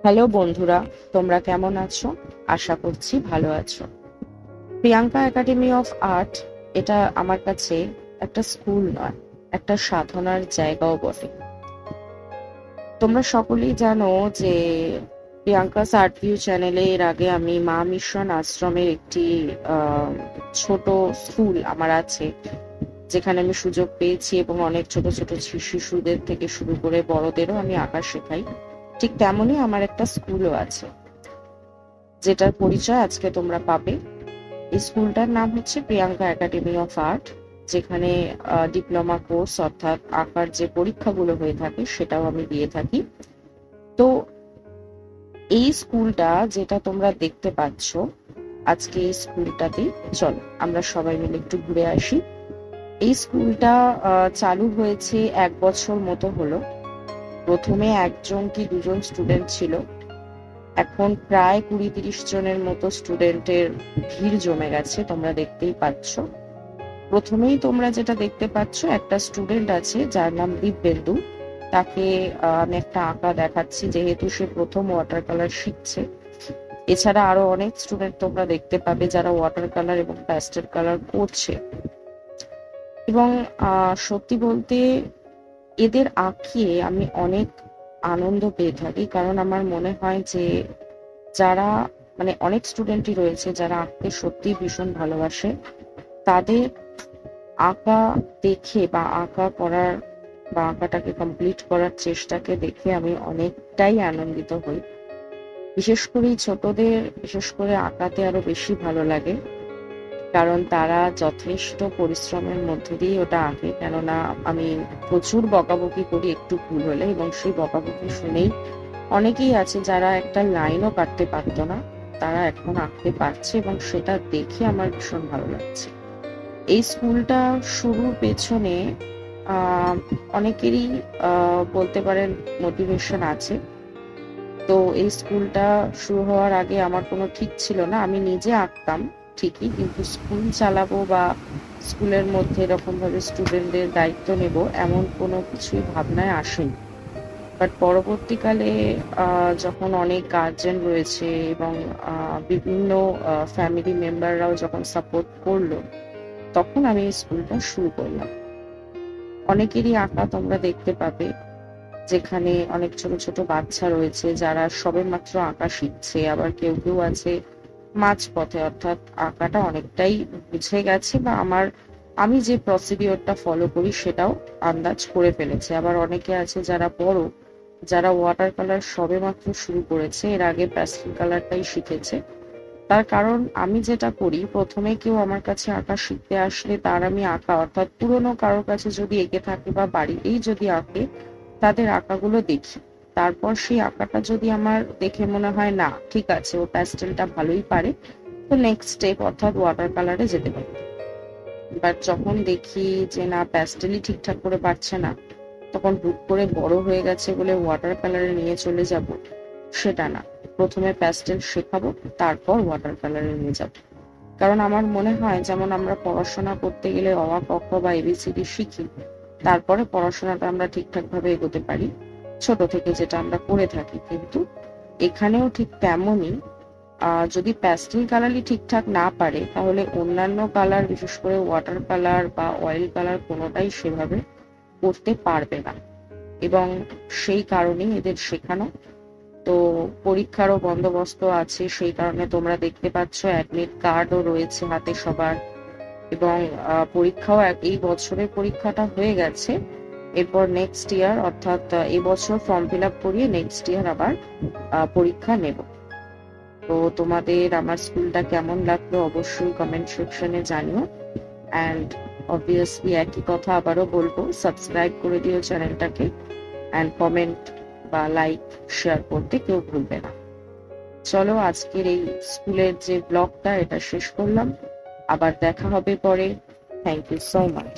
Hello বন্ধুরা, তোমরা কেমন আছো? আশা করছি ভালো আছো। প্রিয়াঙ্কা একাডেমি অফ আর্ট এটা আমার কাছে একটা স্কুল নয়, একটা সাধনার জায়গাও বটে। তোমরা সকলেই জানো যে প্রিয়াঙ্কাস আর্ট ভিউ চ্যানেলে এর আগে আমি মা মিশন আশ্রমের একটি আহ, ছোট স্কুল আমার আছে, যেখানে আমি সুযোগ পেয়েছি এবং অনেক ছোট ছোট শিশুদের থেকে শুরু করে বড়দেরও আমি আঁকা শেখাই। ঠিক তেমনই আমার একটা স্কুলও আছে, যেটার পরিচয় আজকে তোমরা পাবে। এই স্কুলটার নাম হচ্ছে প্রিয়াঙ্কা একাডেমি অফ আর্ট, যেখানে ডিপ্লোমা কোর্স অর্থাৎ আঁকার যে পরীক্ষাগুলো হয়ে থাকে সেটাও আমি দিয়ে থাকি। তো এই স্কুলটা যেটা তোমরা দেখতে পাচ্ছ, আজকে এই স্কুলটাতে চলো আমরা সবাই মিলে একটু ঘুরে আসি। এই স্কুলটা চালু হয়েছে 1 বছর মতো হলো। প্রথমে একজন কি দুজন স্টুডেন্ট ছিল, এখন প্রায় 20-30 জনের মতো স্টুডেন্টের ভিড় জমে গেছে, তোমরা দেখতেই পাচ্ছ। প্রথমেই তোমরা যেটা দেখতে পাচ্ছ, একটা স্টুডেন্ট আছে যার নাম দিব্যেন্দু। তাকে আমি একটা আঁকা দেখাচ্ছি, যেহেতু সে প্রথম ওয়াটার কালার শিখছে। এছাড়া আরো অনেক স্টুডেন্ট তোমরা দেখতে পাবে যারা ওয়াটার কালার এবং প্যাস্টেল কালার করছে। এবং সত্যি বলতে এদের আঁকিয়ে আমি অনেক আনন্দ পেয়ে থাকি, কারণ আমার মনে হয় যে যারা অনেক স্টুডেন্টই রয়েছে যারা আঁকতে সত্যি ভীষণ ভালোবাসে, তাদের আঁকা দেখে বা আঁকা করার বা আঁকাটাকে কমপ্লিট করার চেষ্টাকে দেখে আমি অনেকটাই আনন্দিত হই। বিশেষ করে ছোটদের বিশেষ করে আঁকাতে আরো বেশি ভালো লাগে, কারণ তারা যথেষ্ট পরিশ্রমের মধ্যে দিয়ে ওটা আঁকে। কেননা আমি প্রচুর বকাবকি করি একটু ভুল হলে, এবং সেই বকাবকি শুনেই অনেকেই আছে যারা একটা লাইনও কাটতে পারতো না, তারা এখন আঁকতে পারছে, এবং সেটা দেখে আমার ভীষণ ভালো লাগছে। এই স্কুলটা শুরুর পেছনে অনেকেরই বলতে পারেন মোটিভেশন আছে। তো এই স্কুলটা শুরু হওয়ার আগে আমার কোনো ঠিক ছিল না, আমি নিজে আঁকতাম ঠিকই, কিন্তু স্কুল চালাবো বা স্কুলের মধ্যে এরকম ভাবে স্টুডেন্টদের দায়িত্ব নেব এমন কোনো কিছুই ভাবনায় আসেনি। বাট পরবর্তীকালে যখন অনেক গার্জেন রয়েছে এবং বিভিন্ন ফ্যামিলি মেম্বাররাও যখন সাপোর্ট করলো, তখন আমি এই স্কুলটা শুরু করলাম। অনেকেরই আঁকা তোমরা দেখতে পাবে, যেখানে অনেক ছোট ছোট বাচ্চা রয়েছে যারা সবেমাত্র আঁকা শিখছে, আবার কেউ কেউ আছে মাঝপথে, অর্থাৎ আঁকাটা অনেকটাই বুঝে গেছে বা আমি যে প্রসিডিওরটা ফলো করি সেটাও আন্দাজ করে ফেলেছে। আবার অনেকে আছে যারা বড়, যারা ওয়াটার কালার সবেমাত্র শুরু করেছে, এর আগে প্যাস্টেল কালারটাই শিখেছে। তার কারণ আমি যেটা করি, প্রথমে কেউ আমার কাছে আঁকা শিখতে আসলে তার আমি আঁকা অর্থাৎ পুরোনো কারোর কাছে যদি এঁকে থাকে বা বাড়িতেই যদি আঁকে, তাদের আঁকাগুলো দেখি। তারপর সেই আঁকাটা যদি আমার দেখে মনে হয় না ঠিক আছে, ও প্যাস্টেলটা ভালোই পারে, তো নেক্সট স্টেপ অর্থাৎ ওয়াটার কালারে যেতে পারি। বাট যখন দেখি যে না, প্যাস্টেলই ঠিকঠাক করে পারছে না, তখন হুট করে বড় হয়ে গেছে বলে ওয়াটার কালারে নিয়ে চলে যাব, সেটা না। প্রথমে প্যাস্টেল শেখাবো, তারপর ওয়াটার কালারে নিয়ে যাব। কারণ আমার মনে হয়, যেমন আমরা পড়াশোনা করতে গেলে অ আ ক খ বা এবিসিডি শিখি, তারপরে পড়াশোনাটা আমরা ঠিকঠাক ভাবে এগোতে পারি, ছোট থেকে যেটা আমরা করে থাকি। কিন্তু এখানেও ঠিক তেমনই, যদি প্যাস্টেল কালারই ঠিকঠাক না পারে, তাহলে অন্যান্য কালার, বিশেষ করে ওয়াটার কালার বা অয়েল কালার, কোনোটাই সেভাবে করতে পারবে না। এবং সেই কারণেই এদের শেখানো। তো পরীক্ষারও বন্দোবস্ত আছে, সেই কারণে তোমরা দেখতে পাচ্ছ অ্যাডমিট কার্ডও রয়েছে হাতে সবার। এবং পরীক্ষাও এই বছরের পরীক্ষাটা হয়ে গেছে, এরপর নেক্সট ইয়ার অর্থাৎ এবছর ফর্ম ফিল আপ করিয়ে নেক্সট ইয়ার আবার পরীক্ষা নেব। তো তোমাদের আমার স্কুলটা কেমন লাগলো অবশ্যই কমেন্ট সেকশনে জানিও। অ্যান্ড অবভিয়াসলি একই কথা আবারও বলবো, সাবস্ক্রাইব করে দিও চ্যানেলটাকে, অ্যান্ড কমেন্ট বা লাইক শেয়ার করতে কেউ ভুলবে না। চলো আজকের এই স্কুলের যে ব্লগটা এটা শেষ করলাম, আবার দেখা হবে পরে। Thank you so much.